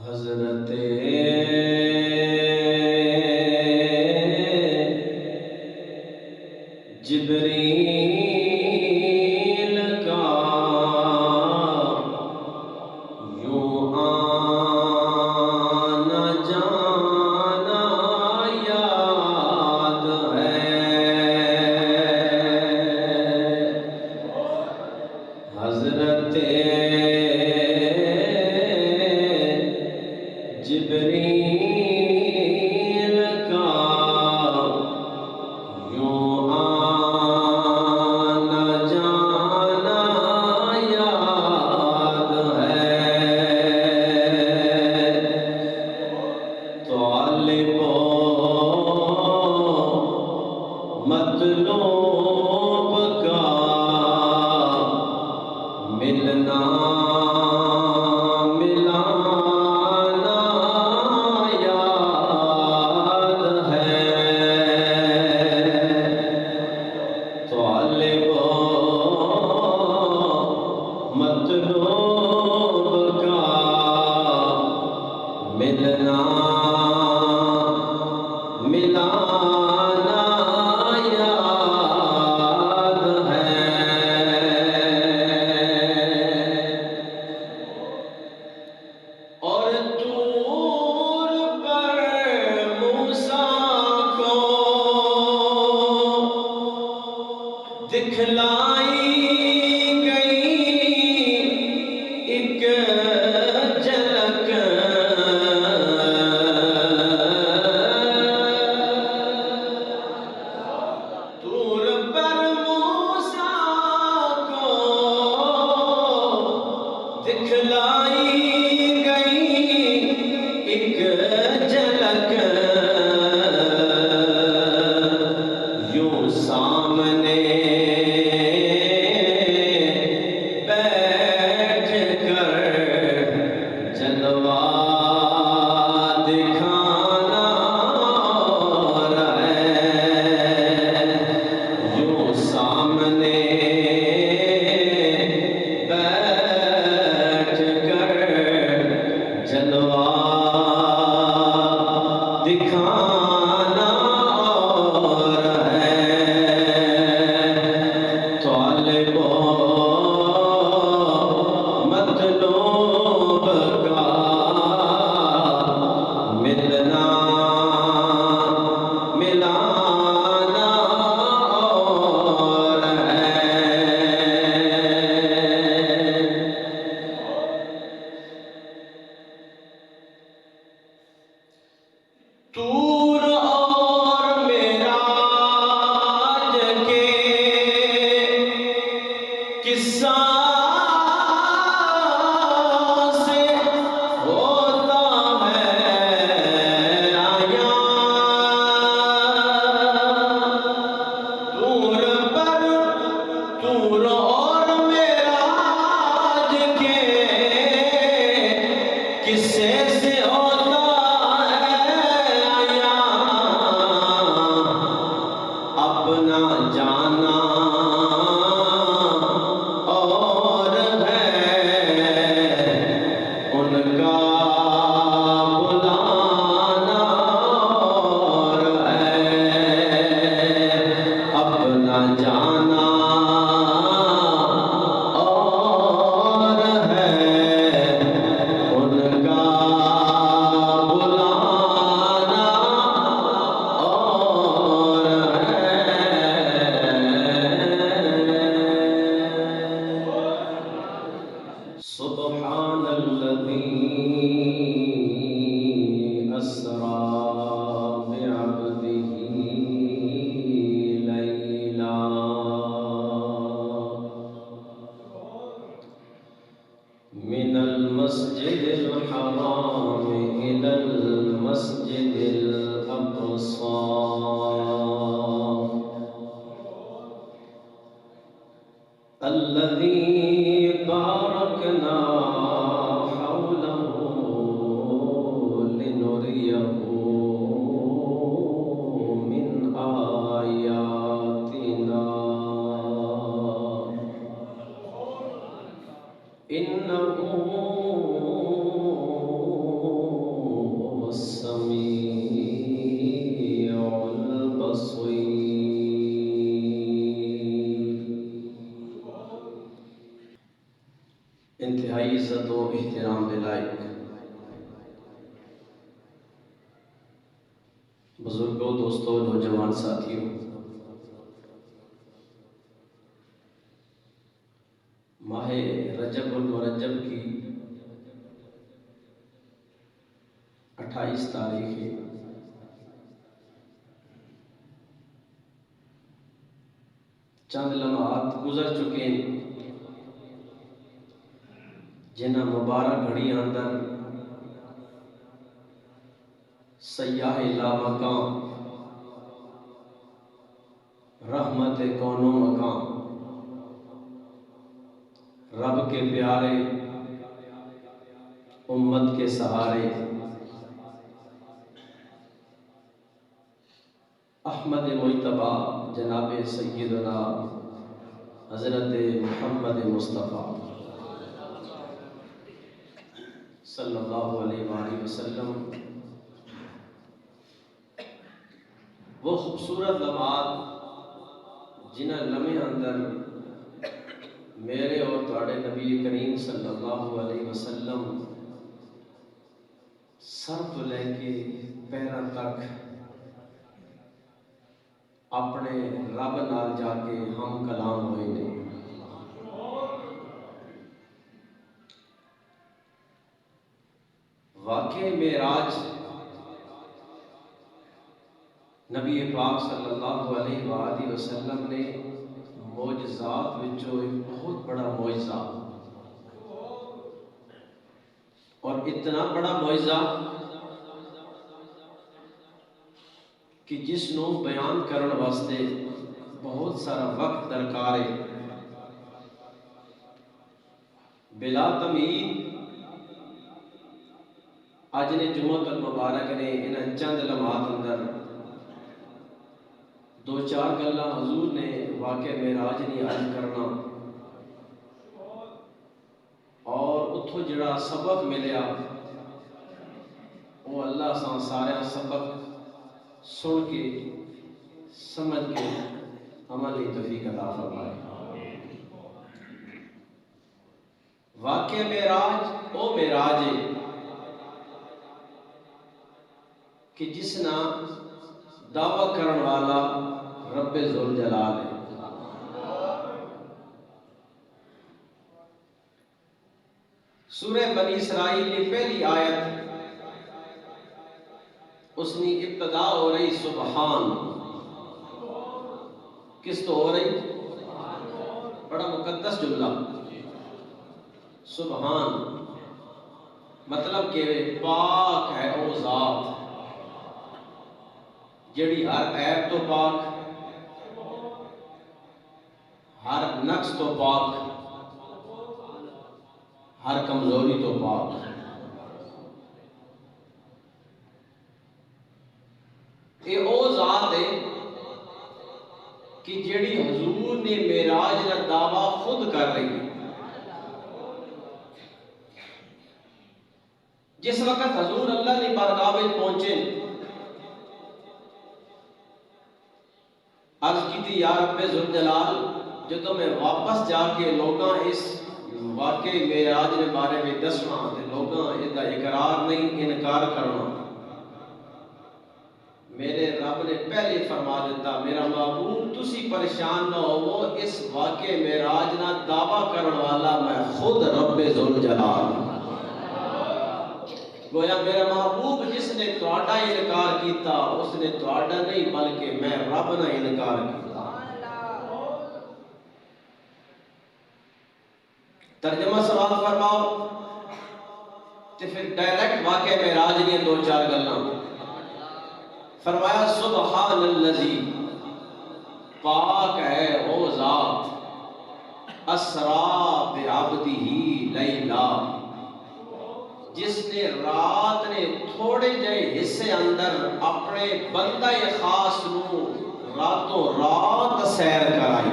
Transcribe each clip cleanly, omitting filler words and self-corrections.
حضرت جبریل کا یوں آنا جانا یاد ہے، حضرت جبریل کا یوں آنا جانا یاد ہے، طالب و مطلوب کا ملنا مطلوب کا ملنا ملانا یاد ہے، اور طور پر موسیٰ کو دکھلائی جھلک، طور پر موسیٰ کو دکھلائی گئی ایک جھلک، یوں سامنے جلوہ دکھانا اور ہے، یوں سامنے بیٹھ کر جلوہ دکھانا اور ہے، طالب و مطلوب کا ملنا ملانا اور ہے، طور اور معراج کے قصہ کسے سے ہوتا ہے آیا، اپنا جانا اور ہے، ان کا بلانا اور ہے، اپنا جانا سبحان الذي أسرى بعبده ليلا من المسجد الحرام إلى المسجد الأقصى الذي باركنا حوله لنريه من آياتنا إنه و احترام دے لائق بزرگوں، دوستوں، نوجوان ساتھیوں، ماہ رجب المرجب کی 28 تاریخ ہے۔ چند لمحات گزر چکے جنہ مبارک گھڑی اندر سیاح لامکان رحمت کون و مکان رب کے پیارے امت کے سہارے احمد مجتبیٰ جناب سیدنا حضرت محمد مصطفیٰ صلی اللہ علیہ وآلہ وسلم وہ خوبصورت لمحات جنہ لمحے اندر میرے اور تواڈے نبی کریم صلی اللہ علیہ وسلم سر تو لے کے پیراں تک اپنے رب نال جا کے ہم کلام ہوئے نے۔ واقعہ معراج نبی پاک صلی اللہ علیہ وآلہ وسلم نے معجزات وچوں ایک بہت بڑا معجزہ اور اتنا بڑا معجزہ کہ جس نو بیان کرن واسطے بہت سارا وقت درکار ہے۔ بلا تمہید اج نے جمعہ المبارک نے انہاں چند لمحات اندر دو چار گلاں حضور نے واقعہ معراج نہیں عرض کرنا اور اتھوں جڑا سبق ملیا وہ اللہ سان سارے سبق سن کے سمجھ کے عمل کی توفیق عطا فرمائے۔ واقعہ معراج او معراج ہے کہ جس نا دعویٰ کرن والا رب ذوالجلال ہے۔ سورہ بنی اسرائیل کی پہلی آیت اس نے ابتدا ہو رہی سبحان، کس تو ہو رہی؟ بڑا مقدس جملہ سبحان، مطلب کہ پاک ہے وہ ذات جڑی ہر عیب تو پاک، ہر نقص تو پاک، ہر کمزوری تو پاک۔ یہ او ذات ہے کہ جڑی حضور نے معراج کا دعویٰ خود کر رہی ہے۔ جس وقت حضور اللہ نے بارگاہ میں پہنچے عرض کی تھی یا رب ذوالجلال جدوں میں واپس جا کے لوگاں اس واقعی معراج کے بارے میں دسنا تے لوگاں اس کا اقرار نہیں انکار کرنا، میرے رب نے پہلے فرما دیتا میرا محبوب تسی پریشان نہ ہو، اس واقعے معراج نہ دعویٰ کرن والا میں خود رب ذوالجلال۔ گویا میرا محبوب جس نے تواڈا انکار کیتا اس نے تواڈا نہیں بلکہ میں رب نہ انکار کیتا۔ ترجمہ سوال فرماؤ تے پھر ڈائریکٹ واقعہ معراج دی دو چار گلاں فرمایا سبحان الذی، پاک ہے وہ ذات اسرا بعبدہ لیلا، جس نے رات نے تھوڑے جائے حصے اندر اپنے بندہ خاص نو راتوں رات سیر کرائی۔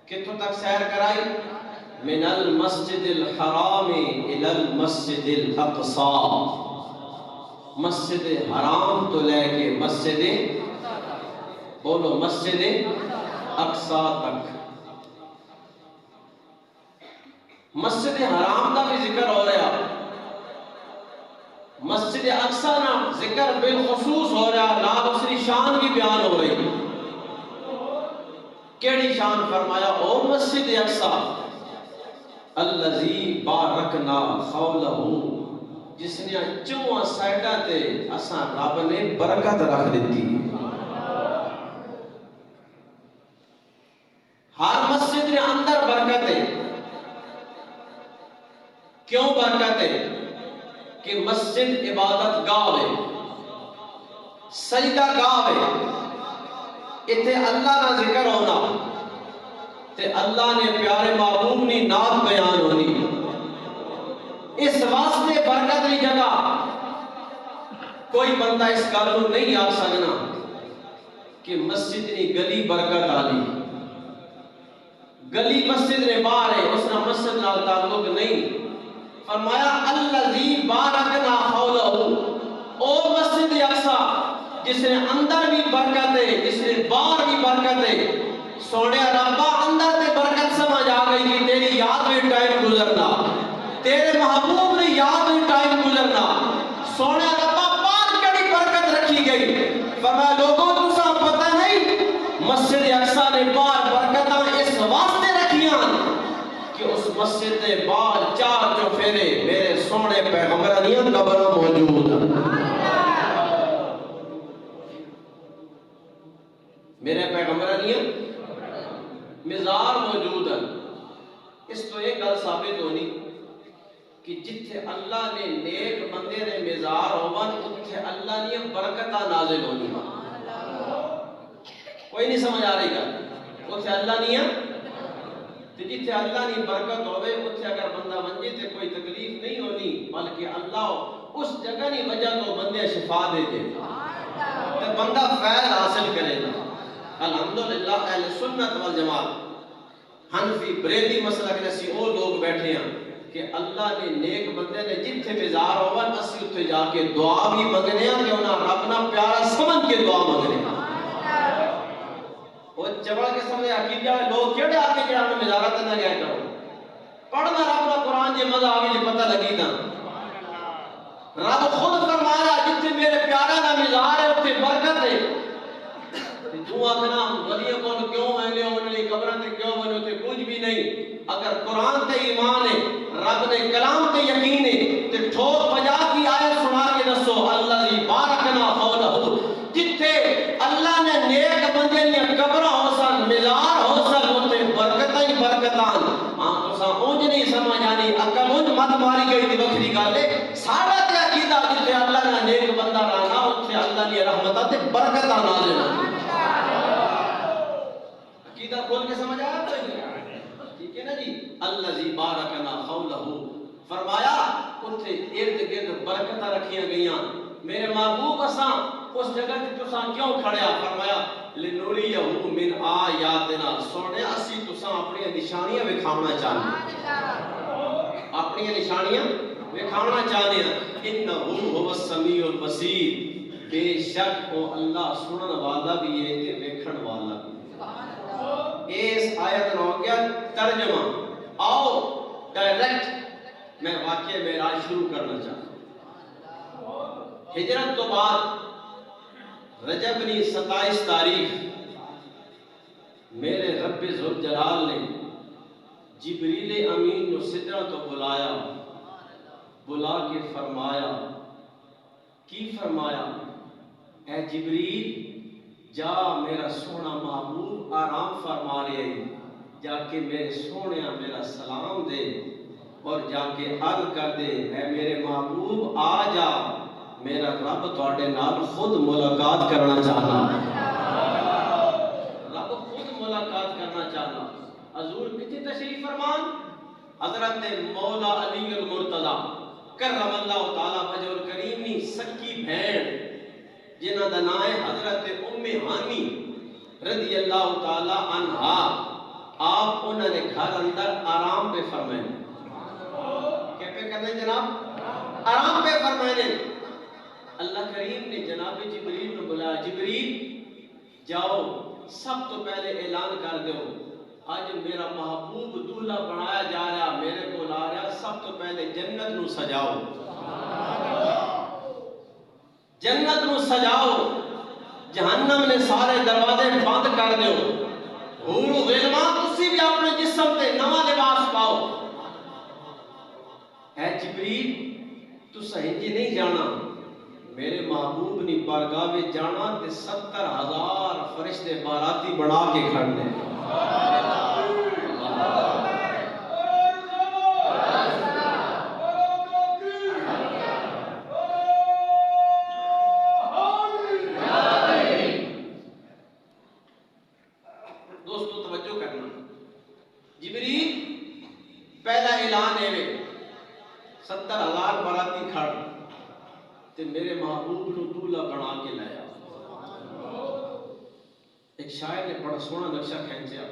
کتوں تک سیر کرائی؟ من المسجد الحرام الى المسجد الاقصی، مسجد حرام تو لے کے مسجد بولو مسجد اقصی تک۔ مسجد حرام دا بھی ذکر ہو رہا، مسجد اقصی نا ذکر بالخصوص ہو رہا، نال اسری شان بھی بیان ہو رہی۔ کیڑی شان؟ فرمایا او مسجد اقصی الذی بارکنا حولہ، جس نے چواں سائڈاں تے اساں رب نے برکت رکھ دیتی۔ ہر مسجد نے اندر برکت ہے۔ کیوں برکت ہے؟ کہ مسجد عبادت گاہ ہے، سجدہ گاہ ہے، اتنے اللہ کا ذکر ہونا تے اللہ نے پیارے محبوب نے نعت بیان ہونی، اس واسطے برکت دی جگہ کوئی بندہ اس گل کو نہیں آ سکنا کہ مسجد نے گلی برکت آلی، گلی مسجد نے باہر ہے، اس نے مسجد نال تعلق نہیں۔ فرمایا الذی بارکنا حولہ، او مسجد اقصی جس نے اندر بھی برکت ہے، جس نے باہر بھی برکت ہے۔ سونے ربا اندر تے برکت سمجھ آ گئی کہ تیری یاد میں ٹائم گزرنا، تیرے محبوب نے یاد میں ٹائم گزرنا۔ سونے ربا باہر کڑی برکت رکھی گئی۔ فرمایا لوگوں تساں پتہ نہیں مسجد اقصی نے باہر برکتاں اس واسطے رکھیاں کہ اس مسجد دے باہر چار چوفیرے میرے سونے پیغمبر دیاں قبراں موجود ہیں، میرے پیغمبر دیاں مزار موجود ہیں۔ اس تو ایک گل ثابت ہونی کہ جتھے اللہ نے نیک بندے نے مزار ہون اتھے اللہ نے برکتاں نازل ہونی۔ کوئی نہیں سمجھ آ رہی گا؟ اتھے اللہ نے جتھے اللہ نے برکت ہوئے اتھے اگر بندہ منجے تے کوئی تکلیف نہیں ہونی، بلکہ اللہ اس جگہ نہیں وجہ تو بندے شفا دے دے تے بندہ فیض حاصل کرے گا۔ الحمدللہ اہل سنت والجماعت حنفی بریلی مسلک نسی او لوگ بیٹھے ہیں کہ اللہ نے نیک بندے نے جتھے مزار ہوون اسی اتھے جا کے دعا بھی منگنے ہیں کہ انہاں رب نہ پیارا سمجھ کے دعا منگنے ہیں۔ وہ چبڑ کے سمجھے عقیدہ لوگ کیڑے آ کے جڑا مزارات نہ گیا کرو، پڑھنا رب کا قرآن جے مزہ آوی جے پتہ لگی تھا۔ رب خود فرمایا جتھے میرے پیارا کا مزار ہے اتھے برکت ہے۔ تو آخنا ولیوں کو کیوں ویلے انہوں نے قبروں تے کیوں ویلے تے کچھ بھی نہیں۔ اگر قرآن تے ایمان ہے، رب نے کلام تے یقین ہے تے ٹھوک بجا کی آیت سنا کے دسو الذی بارکنا حولہ، جتھے اللہ نے نیک بندے نے قبراں ہو سن مزار ہو سن اتھے برکتاں ہی برکتاں۔ ہاں تساں اونج نہیں سمجھ آنی، عقل اونج مت ماری گئی تے وکھری گل ہے۔ ساڈا تے عقیدہ جتھے اللہ نے نیک بندہ رہنا اتھے اللہ نے رحمتاں تے برکتاں نازل ہوں۔ عقیدہ کھول کے سمجھ آیا کوئی نہیں؟ ٹھیک ہے نا جی؟ الذی بارکنا حولہ، فرمایا اتھے ارد گرد برکتاں رکھیاں گئیاں۔ میرے محبوب اساں اس جگہ تے تساں کیوں کھڑیا؟ فرمایا لنوریہ من آیاتنا، سونے اسی تساں اپنی نشانیاں وکھاونا چاہتے ہیں، اپنی نشانیاں وکھاونا چاہتے ہیں۔ انہ هو السمیع البصیر، بے شک وہ اللہ سنن والا بھی ہے تے ویکھن والا بھی۔ اس آیت نو گیا ترجمہ۔ آؤ ڈائریکٹ میں واقعہ معراج شروع کرنا چاہتا ہوں۔ ہجرت تو بعد رجب نی 27 تاریخ میرے رب ذوالجلال نے جبریل امین کو سدرہ تو بلایا، بلا کے فرمایا، کی فرمایا؟ اے جبریل جا میرا سونا محبوب آرام فرما رہے ہیں، جا کے میرے سونیا میرا سلام دے اور جا کے عرض کر دے اے میرے محبوب آ جا، میرا رب تواڈے نال خود ملاقات کرنا چاہنا، رب خود ملاقات کرنا چاہنا۔ حضور کتنے تشریف فرمان؟ حضرت مولا علی المرتضی کرم اللہ تعالیٰ وجہ الکریم نے سکی بہن جنہ دا نام ہے حضرت ام ہانی رضی اللہ تعالیٰ عنہا، آپ انہوں نے گھر اندر آرام پہ فرمائے۔ کیا پہ کرنے جناب؟ آرام پہ فرمائے۔ اللہ کریم نے جناب جبریل نے بلایا، جبریل جاؤ سب تو پہلے اعلان کر دو آج میرا محبوب دولہا بنایا جا رہا، میرے کو سب تو پہلے جنت نو سجاؤ، جنت نو سجاؤ، جہنم نے سارے دروازے بند کر دیو، حور و غلمان تسی بھی اپنے جسم تے نواں لباس پاؤ۔ اے جبریل تو سہنجی نہیں جانا، میرے محبوب نے بارگاہ میں جانا تے 70,000 فرشتے باراتی بنا کے کھڑنے۔ دوستو توجہ کرنا، جبریل پہلا اعلان ہے 70,000 باراتی کھڑ تے میرے محبوب نو دولہا بنا کے لایا۔ ایک شاعر نے بڑا سونا نقشہ کھینچیا،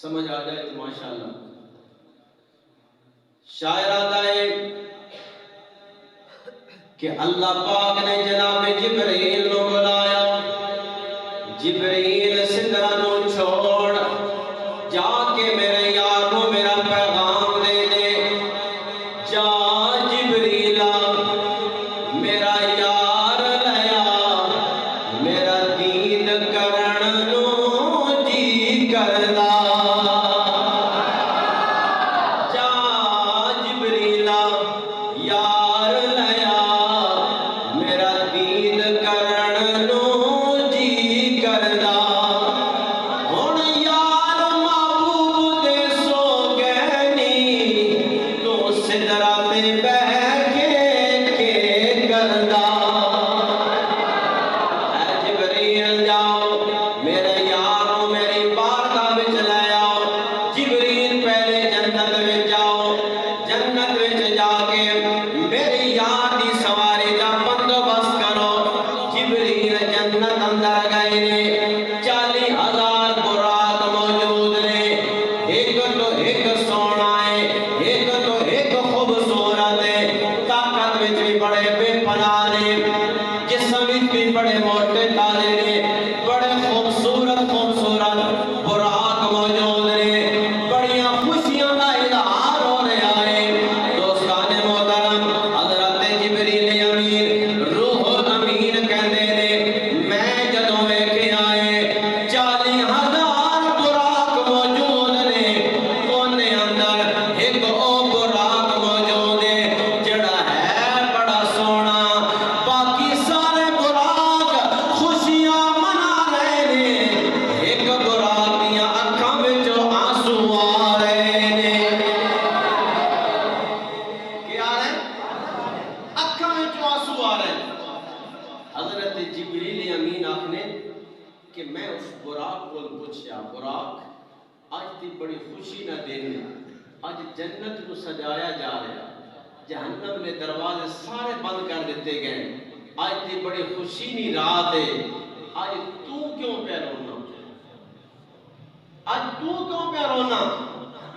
سمجھ آ جائے تو ماشاءاللہ۔ شاعر آتا ہے کہ اللہ پاک نے جناب جبریل نو بلایا، جبریل سدرا نو چھوڑ جا کے میرے یار نو میرا پیغام دے دے، جا جبریلا میرا یار لیا، میرا دید کرن نو جی کردا، جا جبریلا یار لیا، میرا دید کرن نو جی کردا، ہن یار محبوب دے سو گئنی، تو سدرا تے بیٹھ کے کردا، اے جبریل جاؤ میرے یارو میری بارگاہ وچ لے آؤ۔ جبریل پہلے جنت وچ جاؤ، جنت وچ جا کے میری یار دی سواری دا بندوبست کرو۔ جبریل جنت اندر گئے نے، 40,000 براق موجود نے، ایک تو ایک سونا ہے، ایک تو ایک خوبصورت ہے، طاقت وچ بھی بڑے بے پناہ نے، جسم وچ بھی بڑے موٹے تازے نے، بڑے خوبصورت خوبصورت براق موجود نے، بڑیاں خوشیاں دا اظہار ہو رہا ہے۔ دوستان محترم، حضرت جبریل امین روح الامین کہندے نے، میں جدوں ویکھیا ہے 40,000 براق موجود نے، کونے اندر ایک او براق موجود ہے جڑا ہے بڑا سونا، باقی سارے براق خوشیاں منا رہے نے، ایک براق دیاں اکھاں وچوں آنسو آ رہے نے۔ کیا آ رہے ہیں؟ اکھاں وچوں آنسو آ رہے ہیں۔ حضرت جبریل امین آکھنے کہ میں اس براق کو پوچھیا، براق آج تی بڑی خوشی نہ دینے، آج جنت کو سجایا جا رہا، جہنم نے دروازے سارے بند کر دیتے گئے، آج تی بڑی خوشی نہیں رات ہے، آج تو کیوں پہ رونا، آج تو کیوں پہ رونا؟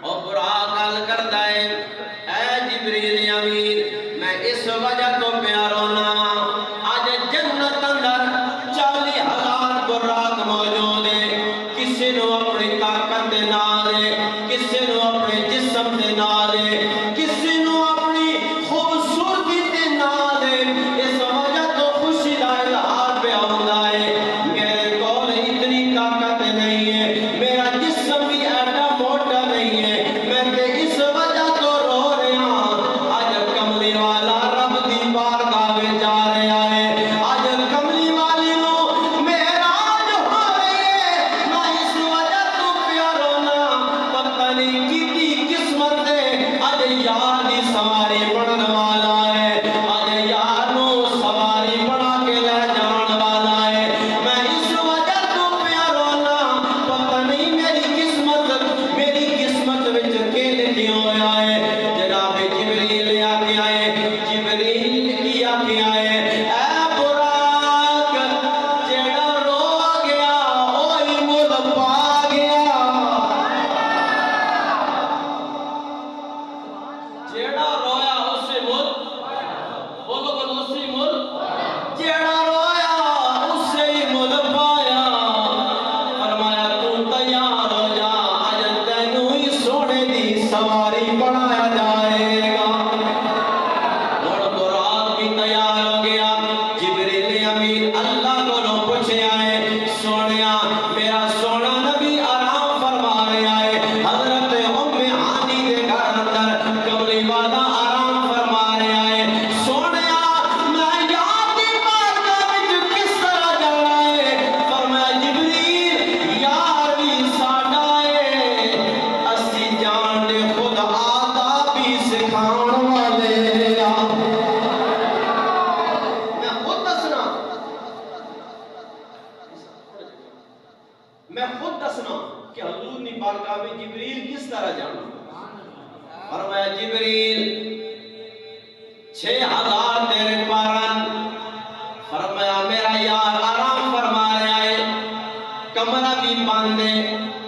اور براق حل کرتا ہے، اے جبریل امین میں اس وجہ تو پہ رونا، آج جنت اندر 40,000 براق موجود ہے، کسی نو اپنی طاقت دے نال ہے، کسی نو اپنے جسم دے نال ہے، کسی نو اپنی خوبصورتی دے نال ہے، اس وجہ تو خوشی دا اظہار پہ ہوندا ہے۔ میرے کول اتنی طاقت نہیں ہے، میرا جسم بھی ایڈا موٹا نہیں ہے، میں تے اس وجہ تو رو رہا ہوں۔ آج کملی والا رب دی بارگاہ میں جا رہا ہے، آج کملی والی نو معراج ہو رہی ہے، میں اس وجہ تو پیا رونا، پتہ نہیں کیتی قسمت ہے، آج یار دی سواری بنن والا ہے، آج یار نو سواری بنا کے لے جان والا ہے، میں اس وجہ تو پیا رونا، پتہ نہیں میری قسمت وچ کے لکھیا ہویا ہے۔ جناب جبریل آکے آئے، جبریل کی آکے آئے، اے براق جیڑا رو گیا اوہی مل پا گیا، جیڑا رویا اسے مل، بولو بولو اسی مل، جیڑا رویا اسے ہی مل پایا، فرمایا تو تیار ہو جا، آج تینوں ہی سونے دی سواری بنایا جائے جبریل 6000 تیرے پارن فرمایا میرا یار آرام فرما رہا ہے کمرہ بھی بند ہے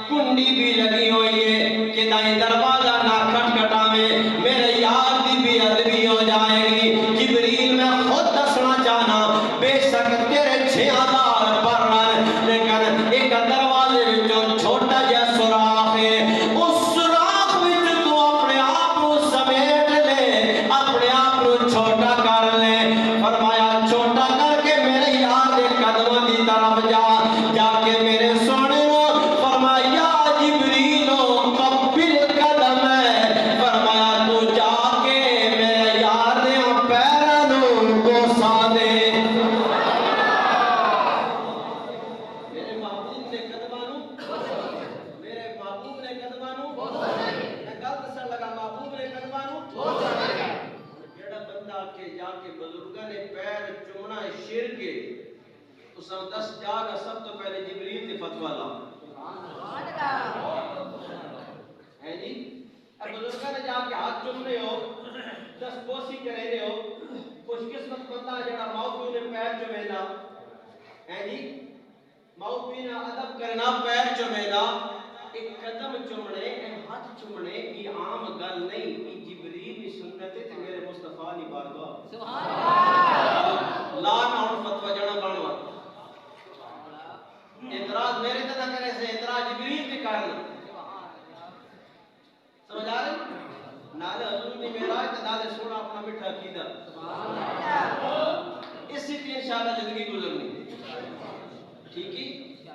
کنڈی بھی لگی ہوئی ہے کہ دائیں دروازہ نہ کھٹکھٹاوے میرے یار دی بھی ادبی ہو جائے گی جبریل میں خود دسنا چاہنا بے شک تیرے 6000 پارن لیکن ایک دروازے وچوں چھوٹا جا سوراخ ہے اس سوراخ وچ تو اپنے آپ کو سمیٹ لے اپنے آپ کو چھوٹا کر لے فرمایا چھوٹا کر کے میرے یار دے قدموں دی طرف جا کے میرے سونے نو فرمایا جبریل قبل قدم ہے فرمایا تو جا کے میرے یار دے پیراں نو بوسا دے میرے محبوب نے قدماں نو میرے محبوب نے قدماں نو میں گل دسن لگا محبوب نے قدماں نو جڑا بندہ کے جا کے بزرگاں نے پیر چومنا ہے شرک ہے اس نے دس جاگا سب تو پہلے جبریل نے فتویٰ لا ہے جی اب بزرگاں نے جا کے ہاتھ چوم رہے ہو دس بوسی کرے رہے ہو خوش قسمت بندہ جڑا موقع نے پیر چومینا ہے جی موقع نے ادب کرنا پیر چومینا ایک قدم چومنے ہاتھ چومنے یہ عام گل نہیں یہ جبریل کی سنت ہے تے میرے مصطفیٰ کی بارگاہ سبحان اللہ لا نہ فتویٰ جڑا بنوا اعتراض میرے تے نہ کرے سے اعتراض جبریل کے کرنا سمجھ آ رہے نالے حضور نے معراج تے نالے سونا اپنا میٹھا عقیدہ سبحان اللہ اسی تے انشاءاللہ زندگی گزرنی ٹھیک ہے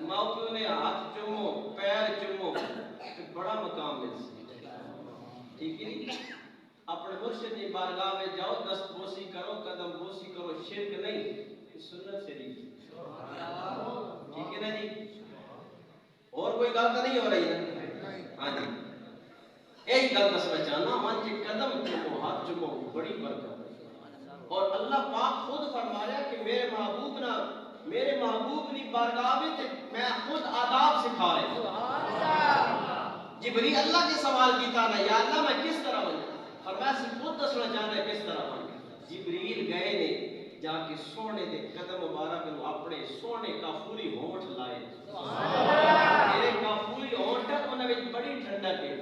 موقع نے ہاتھ چومو پیر چومو بڑا مقام ہے ٹھیک ہے اپنے مرشد کی بارگاہ میں جاؤ دست بوسی کرو قدم بوسی کرو شرک نہیں سنت سے نہیں ٹھیک ہے نا جی اور کوئی گل تو نہیں ہو رہی نا ہاں جی یہی گل دسنا چاہنا من کے قدم چومو ہاتھ چومو بڑی برکت اور اللہ پاک خود فرما رہا کہ میرے محبوب نے بارگاہ میں میں خود آداب سکھا رہا جبریل اللہ کے سوال کیتا نا یا اللہ میں کس طرح بنوں فرمایا سے خود دسنا چاہ رہا ہے کس طرح بنوں جبریل گئے نے جا کے سونے دے قدم مبارک نو اپنے سونے کافوری ہونٹ لائے میرے کافوری ہونٹ انہاں وچ بڑی ٹھنڈک ہے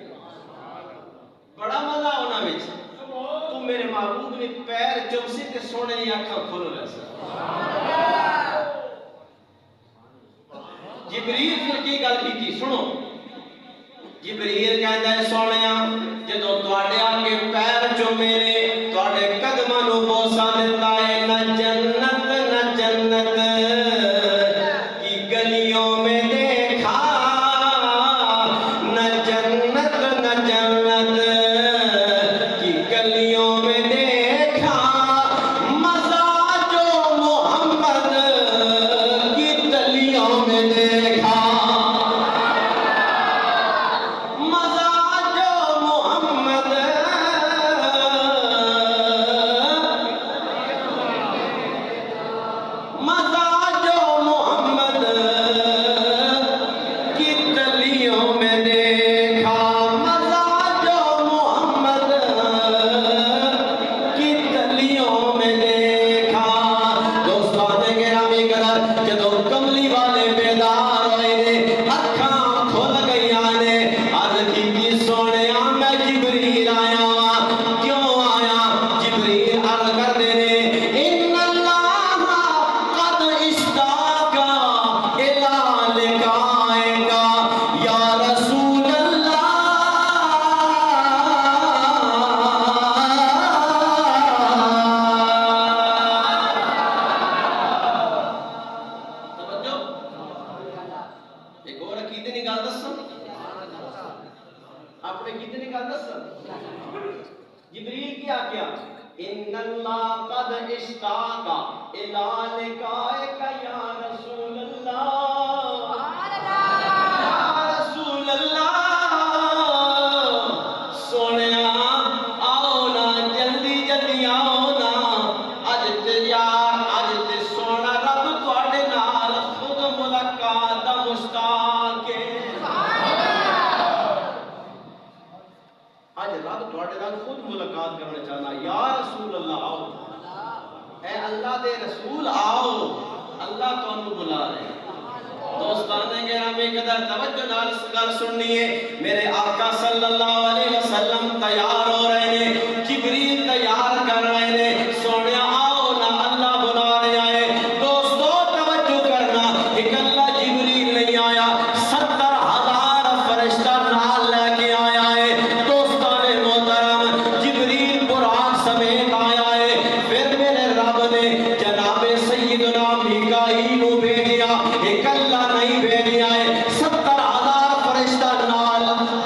بڑا مزہ انہاں وچ تو میرے محبوب نے پیر چمسی تے سونے دی اکھاں کھول ویسا جبریل پھر کی گل کی سنو جبریل کہندا ہے سونیا جدوں تواڈے اگے پیر چومے نے تواڈے قدماں نو بوسا دتا ہے نہ جنت کی گلیوں میں دیکھا نہ جنت کی گلیوں میں دیکھا مزہ جو محمد کی گلیوں میں دیکھا جبریل کیا کیا ان اللہ قد اشتاق الی لقائک یا رسول اللہ یا رسول اللہ سونیا آؤ نا جلدی جلدی آؤ نا اج تے یار اج تے سونا رب تواڈے نال خود ملاقات دا مشتاق ہے آج رب تواڈے نال خود ملاقات ملاقات کرنا چاہنا. یا رسول اللہ آؤ, اے اللہ دے رسول آؤ, اللہ تو انہوں بلا رہے ہیں. دوستانے گرامی قدر توجہ نال گل سننی ہے. میرے آقا صلی اللہ علیہ وسلم تیار ہو رہے ہیں, جبریل تیار کر رہے ہیں. سونے آؤ نہ اللہ بلا رہے آئے. دوستو توجہ کرنا, ایک اللہ جبریل نہیں آیا, 70,000 فرشتہ نال لے کے آیا ہے. دوستانے محترم جبریل براق سمیت آیا ہے. پھر میرے رب نے جناب سیدنا میکائیل کو بھیجا, ایک اللہ نہیں بھیجا ہے. 70,000 فرشتہ نال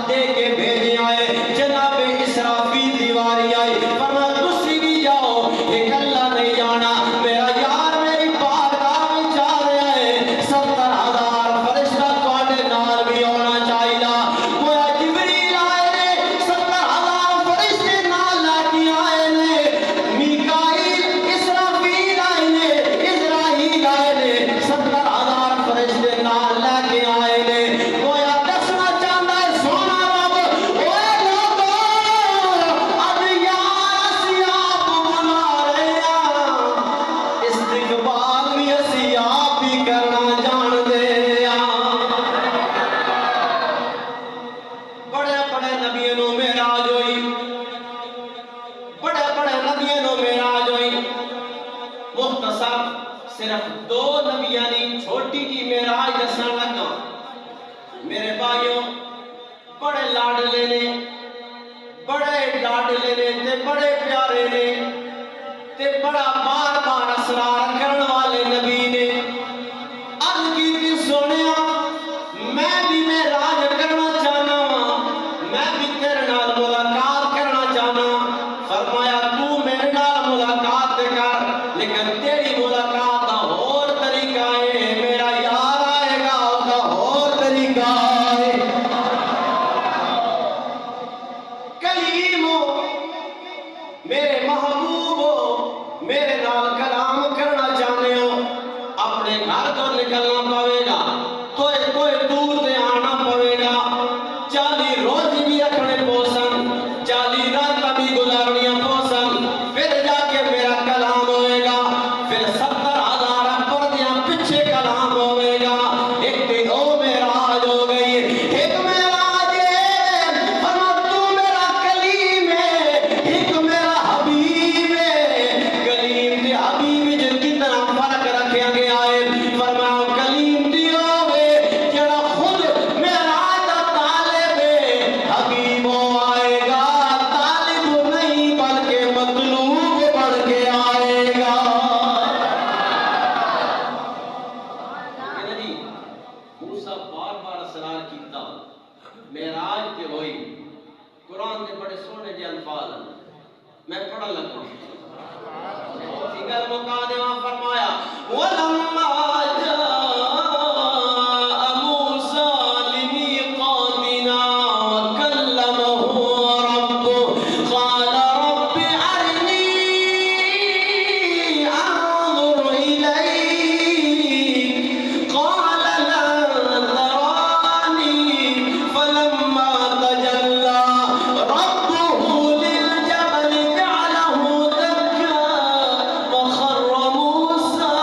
دے کے بھیجے آئے. جناب اسرافیل دیواری آئی, فرمایا دوسری بھی جاؤ, ایک اللہ نہیں جانا. میرا یار میری بارگاہ میں جا رہا ہے, 70,000 فرشتہ تواڈے نال بھی ہونا چاہیے. گویا جبریل آئے نے, 70,000 فرشتے نال لے کے آئے نے. میکائیل اسرافیل آئے نے, اسرائیل آئے نے, 70,000 فرشتے نال لے کے آئے نے. گویا دسنا چاہتا ہے سونا رب, اوے لوگو اب یار اسی آپ بلا رہے ہیں, استقبال بھی اسی آپ ہی کرنا جان دے. بڑے بڑے نبیوں نو معراج ہوئی, بڑے بڑے نبیوں نو معراج ہوئی. مختصر صرف 2 نبیاں دی چھوٹی جی معراج دسن لگا. میرے بھائیوں, بڑے لاڈلے نے, بڑے لاڈلے نے تے بڑے پیارے نے تے بڑا بار بار اسرار کرن والے نبی نے. عرض کی سونیا میں بھی معراج کرنا چاہنا وا, میں بھی تیرے نال ملاقات کرنا چاہنا. فرمایا تو میرے نال ملاقات کر, لیکن تیری ملاقات دا اور طریقہ ہے. میرا یار آئے گا اس دا اور طریقہ ہے. کلیم ہو, میرے محبوب ہو, میرے نال کلام کرنا چاہنے ہو, اپنے گھر تو نکلنا پوے گا, کوئی دور تے آنا پوے گا. 40 روز بھی رکھنے پوسن, 40 راتاں بھی گزارنیاں پوسن, پھر جا کے میرا کلام ہوئے گا. پھر 70,000 پردیاں پیچھے کلام ہوئے گا. ایک تے او معراج ہو گئی, ایک معراج ہے فرما تو میرا کلیم ہے, ایک میرا حبیب ہے. کلیم تے حبیب جو کتنا فرق رکھیا گیا ہے. فرمایا کلیم دی ہوے جڑا خود معراج دا طالب ہے, حبیب آئے گا طالب نہیں بلکہ مطلوب بن کے آئے گا. جی موسیٰ بار بار اسرار کیتا, معراج تے ہوئی. قرآن دے بڑے سونے جے الفاظ ہیں, میں پڑھا لگا. گل مکا دیواں, فرمایا وَلَمَّا جَاءَ مُوسَىٰ لِمِيقَاتِنَا وَكَلَّمَهُ رَبُّهُ قَالَ رَبِّ أَرِنِي أَنظُرْ إِلَيْكَ قَالَ لَن تَرَانِي فَلَمَّا تَجَلَّىٰ رَبُّهُ لِلْجَبَلِ جَعَلَهُ دَكًّا وَخَرَّ مُوسَىٰ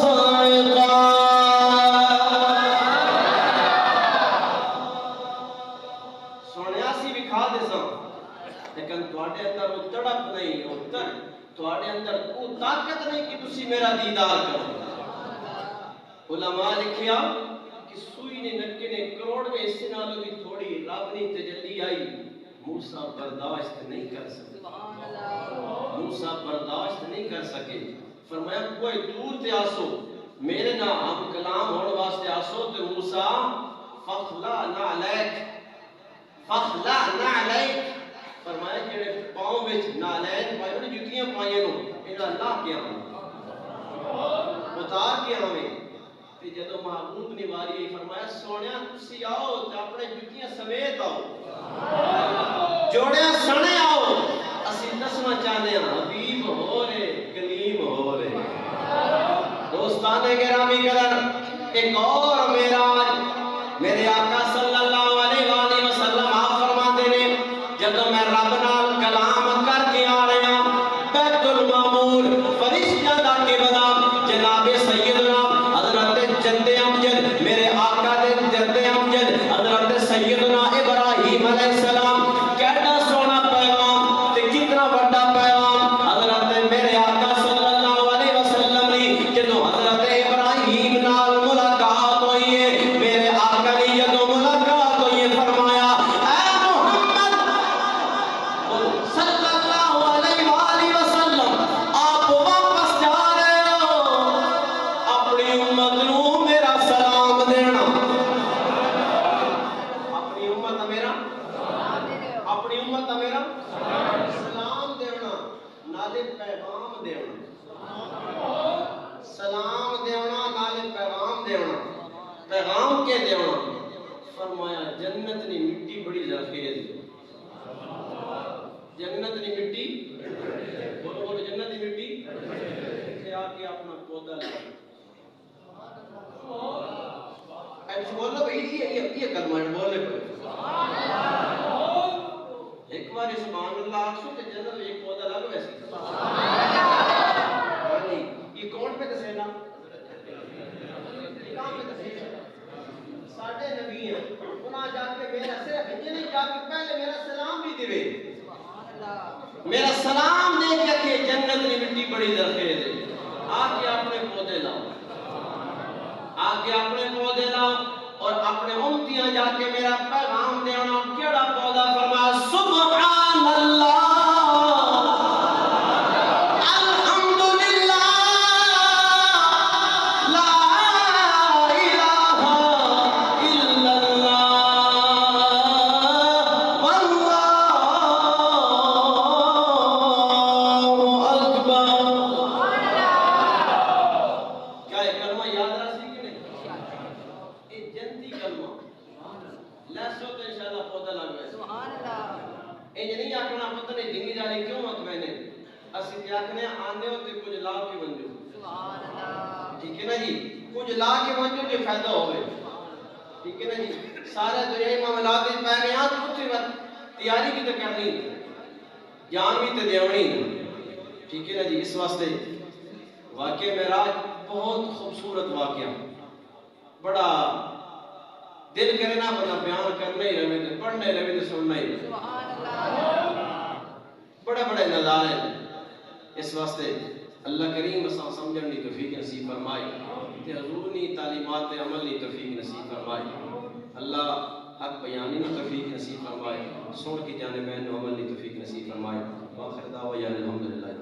صَعِقًا. سونیا سی بھی کھا دے سن, لیکن تواڈے اندر وہ تڑپ نہیں, وہ تواڈے اندر وہ طاقت نہیں کہ تسی میرا دیدار کرو. علماء لکھیا کہ سوئی نے نکے نے کروڑویں حصے نالوں بھی تھوڑی رب نے تجلی آئی. موسیٰ برداشت نہیں کر سکے, موسیٰ برداشت نہیں کر سکے. فرمایا کوئی دور تے آسو, میرے نا ہم کلام ہونے واسطے آسو. تے موسیٰ فخلا نعلیک, فخلا نعلیک, فرمایا جڑے پاؤں وچ نالین پائے نے, جتیاں پائیں نو انہاں اللہ کے آویں, اتار کے آویں. تے جدوں محبوب نے واری آئی, فرمایا سونیا تسی آؤ تے اپنے جتیاں سمیت آؤ, جوڑیاں سنے آؤ. اسی دسنا چاہتے ہیں حبیب ہو رہے, کلیم ہو رہے. دوستان گرامی قدر, ایک اور معراج میرے آقا صلی اللہ علیہ وسلم آپ فرماتے جدوں میں رب نال کلام کر کے آ رہا بیت المعمور فرشتیاں دا قبلہ جناب سیدنا حضرت جد امجد میرے آقا دے جد امجد حضرت سیدنا ابراہیم علیہ السلام کیڑا سونا پیغام تے کتنا بڑا پیغام حضرت میرے آقا صلی اللہ علیہ وسلم نے جدوں حضرت ابراہیم نال ملاقات ہوئی ہے میرے آقا نے جدوں ملاقات ہوئی ہے فرمایا اے محمد صلی اللہ علیہ وآلہ وسلم آپ واپس جا رہے ہو اپنی امت نو میرا سلام دینا اپنی امت میرا اپنی امت میرا سلام دینا نالے پیغام دینا سلام دینا نالے پیغام دینا پیغام کے دینا فرمایا جنت نی مٹی بڑی ذخیرے دی جنت نی مٹی بولو بولو جنت نی مٹی سے آ کے اپنا پودا لگا ایسے بولو بھئی یہ کلمہ بولے پڑے ایک بار سبحان اللہ آخسو کہ جنت میں ایک پودا لگ ویسی یہ کون پہ دسینا یہ کام پہ دسینا ساڑھے نبی ہیں انہاں جا کے میرا صرف یہ نہیں جا کے پہلے میرا سلام بھی دیوے میرا سلام دے کے جنت کی مٹی بڑی ذخیرے دے آگے اپنے پودے لاؤ آگے اپنے پودے لاؤ اور اپنے امتیاں جا کے میرا پیغام دینا کیڑا پودا فرمایا سبحان اللہ ٹھیک ہے نا جی کچھ لا کے بنجو جو فائدہ ہوئے ٹھیک ہے نا جی سارے دنیا معاملات میں پہ گئے تو کچھ تیاری بھی تو کرنی جان بھی تو دیونی ٹھیک ہے نا جی اس واسطے واقعہ معراج بہت خوبصورت واقعہ بڑا دل کرنا بنا بیان کرنے ہی رہے تھے پڑھنے رہے تھے سننے ہی بڑے بڑے نظارے اس واسطے اللہ کریم اساں سمجھن دی توفیق نصیب فرمائے تے حضور نی تعلیمات عمل دی توفیق نصیب فرمائے اللہ حق بیانی دی توفیق نصیب فرمائے سن کے جانے میں عمل دی توفیق نصیب فرمائے واخر دعوانا الحمدللہ